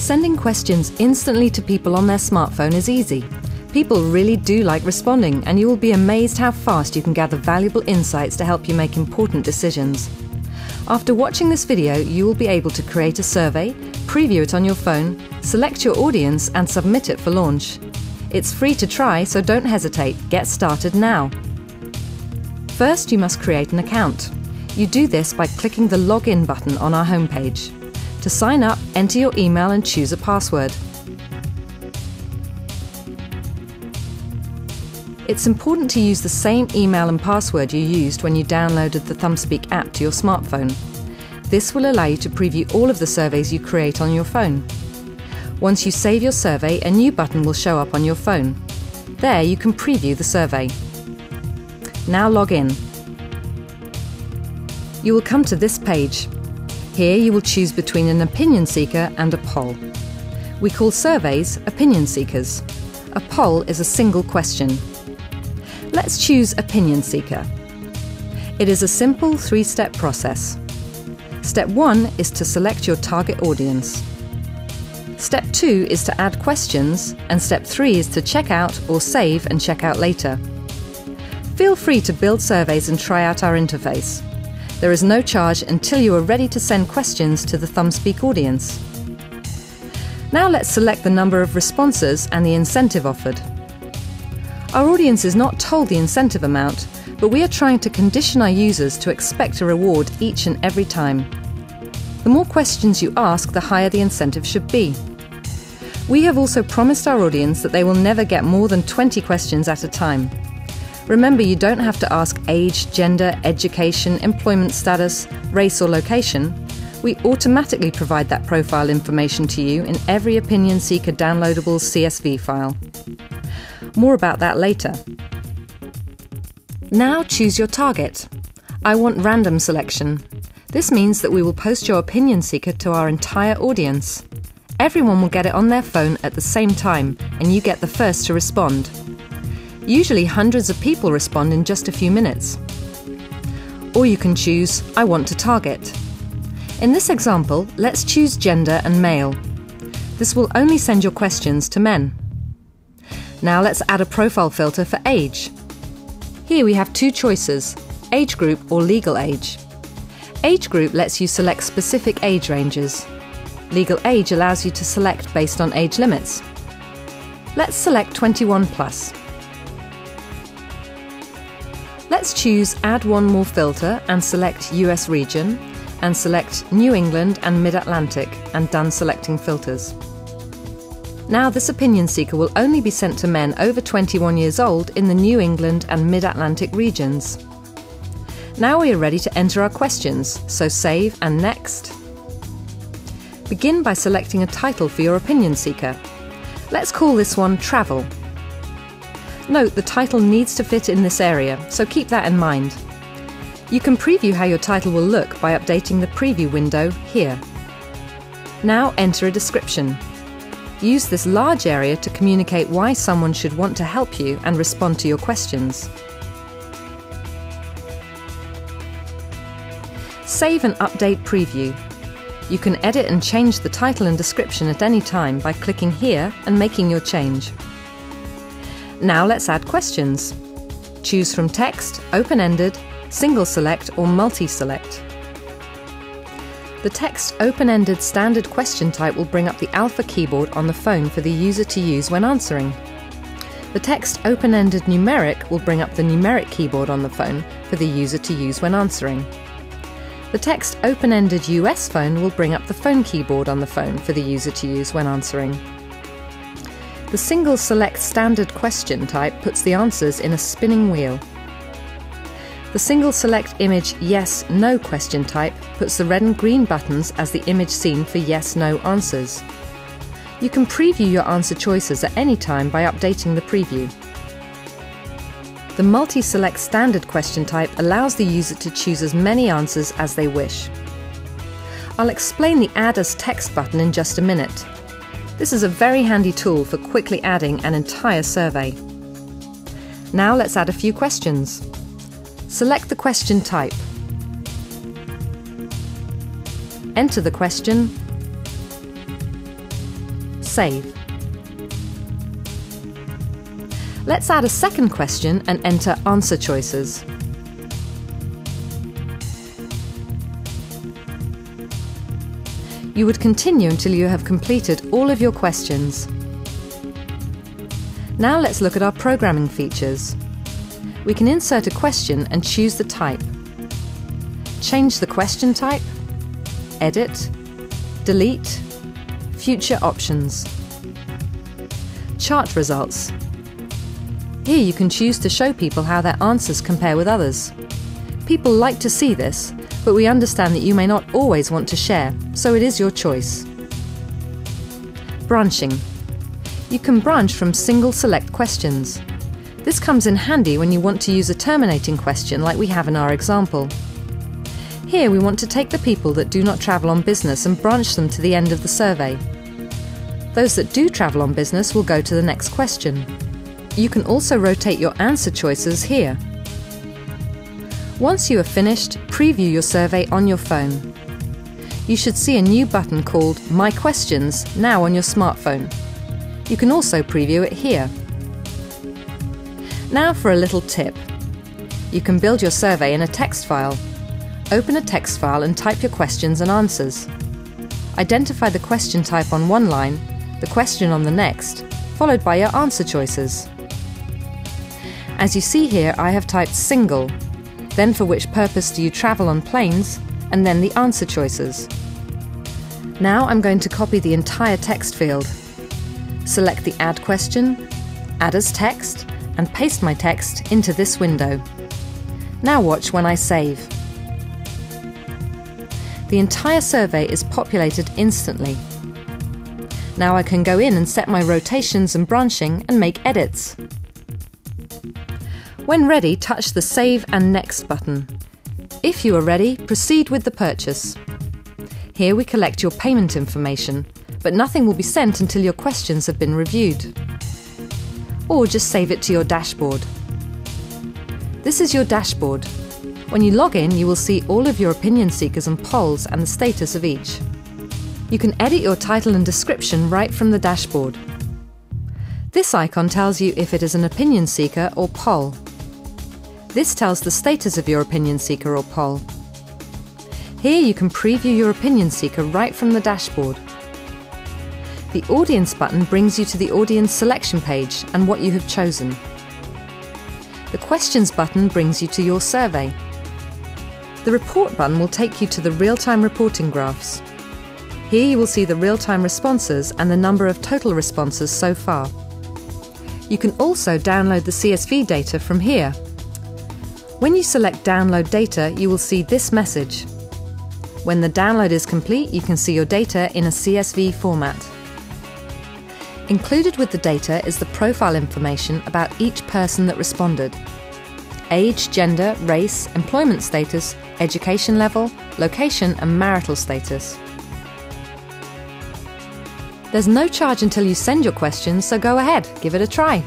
Sending questions instantly to people on their smartphone is easy. People really do like responding, and you will be amazed how fast you can gather valuable insights to help you make important decisions. After watching this video, you will be able to create a survey, preview it on your phone, select your audience and submit it for launch. It's free to try, so don't hesitate. Get started now. First, you must create an account. You do this by clicking the Login button on our homepage. To sign up, enter your email and choose a password. It's important to use the same email and password you used when you downloaded the ThumbSpeak app to your smartphone. This will allow you to preview all of the surveys you create on your phone. Once you save your survey, a new button will show up on your phone. There you can preview the survey. Now log in. You will come to this page. Here you will choose between an opinion seeker and a poll. We call surveys opinion seekers. A poll is a single question. Let's choose opinion seeker. It is a simple three-step process. Step 1 is to select your target audience. Step 2 is to add questions, and Step 3 is to check out or save and check out later. Feel free to build surveys and try out our interface. There is no charge until you are ready to send questions to the ThumbSpeak audience. Now let's select the number of responses and the incentive offered. Our audience is not told the incentive amount, but we are trying to condition our users to expect a reward each and every time. The more questions you ask, the higher the incentive should be. We have also promised our audience that they will never get more than 20 questions at a time. Remember, you don't have to ask age, gender, education, employment status, race or location. We automatically provide that profile information to you in every Opinion Seeker downloadable CSV file. More about that later. Now choose your target. I want random selection. This means that we will post your Opinion Seeker to our entire audience. Everyone will get it on their phone at the same time, and you get the first to respond. Usually hundreds of people respond in just a few minutes. Or you can choose I want to target. In this example, let's choose gender and male. This will only send your questions to men. Now let's add a profile filter for age. Here we have two choices, age group or legal age. Age group lets you select specific age ranges. Legal age allows you to select based on age limits. Let's select 21 plus. Let's choose Add one more filter and select US region, and select New England and Mid-Atlantic, and done selecting filters. Now this opinion seeker will only be sent to men over 21 years old in the New England and Mid-Atlantic regions. Now we are ready to enter our questions, so save and next. Begin by selecting a title for your opinion seeker. Let's call this one Travel. Note the title needs to fit in this area, so keep that in mind. You can preview how your title will look by updating the preview window here. Now enter a description. Use this large area to communicate why someone should want to help you and respond to your questions. Save and update preview. You can edit and change the title and description at any time by clicking here and making your change. Now let's add questions. Choose from text, open-ended, single select or multi-select. The text open-ended standard question type will bring up the alpha keyboard on the phone for the user to use when answering. The text open-ended numeric will bring up the numeric keyboard on the phone for the user to use when answering. The text open-ended US phone will bring up the phone keyboard on the phone for the user to use when answering. The single select standard question type puts the answers in a spinning wheel. The single select image yes/no question type puts the red and green buttons as the image scene for yes/no answers. You can preview your answer choices at any time by updating the preview. The multi-select standard question type allows the user to choose as many answers as they wish. I'll explain the Add as Text button in just a minute. This is a very handy tool for quickly adding an entire survey. Now let's add a few questions. Select the question type. Enter the question Save. Let's add a second question and enter answer choices. You would continue until you have completed all of your questions. Now let's look at our programming features. We can insert a question and choose the type. Change the question type, edit, delete, future options. Chart results. Here you can choose to show people how their answers compare with others. People like to see this, but we understand that you may not always want to share, so it is your choice. Branching. You can branch from single select questions. This comes in handy when you want to use a terminating question like we have in our example. Here we want to take the people that do not travel on business and branch them to the end of the survey. Those that do travel on business will go to the next question. You can also rotate your answer choices here. Once you are finished, preview your survey on your phone. You should see a new button called My Questions now on your smartphone. You can also preview it here. Now for a little tip. You can build your survey in a text file. Open a text file and type your questions and answers. Identify the question type on one line, the question on the next, followed by your answer choices. As you see here, I have typed single, then for which purpose do you travel on planes, and then the answer choices. Now I'm going to copy the entire text field. Select the Add question, Add as Text, and paste my text into this window. Now watch when I save. The entire survey is populated instantly. Now I can go in and set my rotations and branching and make edits. When ready, touch the Save and Next button. If you are ready, proceed with the purchase. Here we collect your payment information, but nothing will be sent until your questions have been reviewed. Or just save it to your dashboard. This is your dashboard. When you log in, you will see all of your opinion seekers and polls and the status of each. You can edit your title and description right from the dashboard. This icon tells you if it is an opinion seeker or poll. This tells the status of your opinion seeker or poll. Here you can preview your opinion seeker right from the dashboard. The Audience button brings you to the audience selection page and what you have chosen. The Questions button brings you to your survey. The Report button will take you to the real-time reporting graphs. Here you will see the real-time responses and the number of total responses so far. You can also download the CSV data from here. When you select Download Data, you will see this message. When the download is complete, you can see your data in a CSV format. Included with the data is the profile information about each person that responded. Age, gender, race, employment status, education level, location and marital status. There's no charge until you send your questions, so go ahead, give it a try.